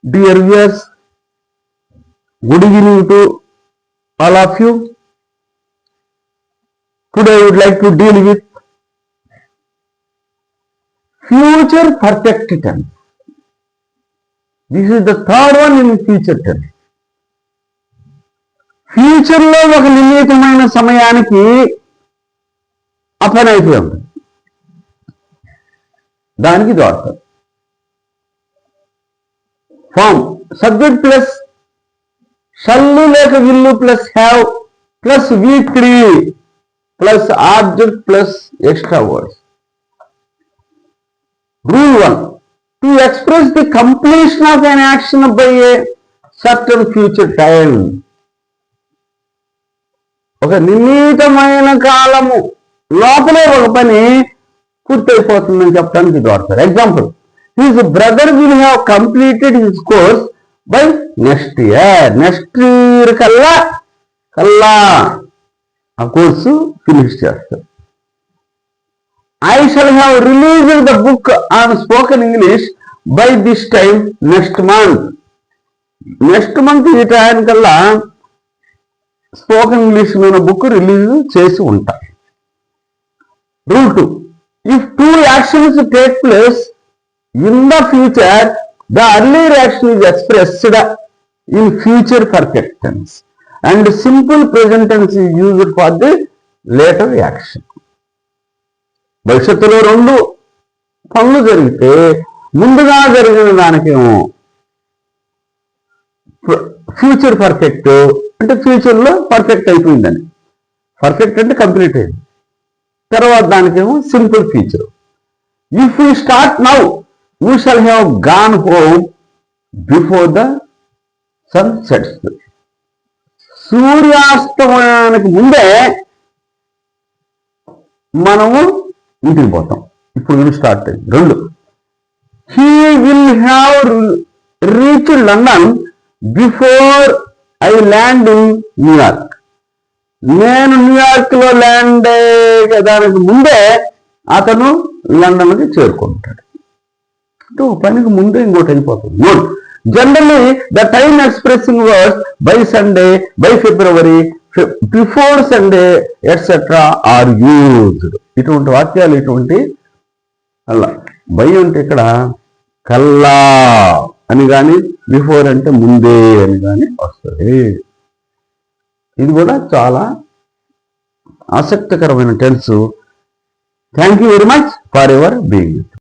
Dear viewers, good evening to all of you. Today I would like to deal with future perfect tense. This is the third one in future tense. ఫ్యూచర్లో ఒక నిర్ణీతమైన సమయానికి ఆ పని అయిపోయి ఉంటుంది. దానికి వాడతారు. ఫామ్ సబ్జెక్ట్ ప్లస్ షల్లు లేక will plus have plus weekly plus object plus extra words. Rule 1, to express the completion of an action by a certain future time. ఒక నిర్ణీతమైన కాలము లోపలే ఒక పని పూర్తయిపోతుందని చెప్పడానికి ఇది వాడతారు. Example, his brother will have completed his course by next year. Next year కల్లా ఆ కోర్సు ఫినిష్ చేస్తారు. I shall have released the book on spoken English by this time next month. Next month ఈ time కల్లా spoken English మీద book release చేసి ఉంటాయి. Rule 2, if two actions take place in the future, the earlier action is expressed in future perfect tense and simple present tense is used for the later action. భవిష్యత్తులో రెండు పనులు జరిగితే ముందుగా జరిగిన దానికేమో ఫ్యూచర్ పర్ఫెక్ట్ అంటే ఫ్యూచర్లో పర్ఫెక్ట్ అయిపోయిందని. పర్ఫెక్ట్ అంటే కంప్లీట్ అయింది. తర్వాత దానికేమో simple future. If you start now you shall have gone home before the sun sets. సూర్యాస్తమయానికి ముందే మనము ఇంటికి పోతాం. ఇప్పుడు స్టార్ట్ అయింది. 2, he will have reach London before I land in New York. నేను న్యూయార్క్ లో ల్యాండ్ దానికి ముందే అతను లండన్కి చేరుకుంటాడు. అంటే ఒక పనికి ముందే ఇంకోటి అయిపోతుంది. 3, generally the time expressing words by Sunday, by February, before Sunday etcetera are used. ఇటువంటి వాక్యాలు ఇటువంటి అలా బై అంటే ఇక్కడ కల్లా అని కానీ, బిఫోర్ అంటే ముందే అని కానీ వస్తుంది. ఇది కూడా చాలా ఆసక్తికరమైన tense. Thank you very much for your being.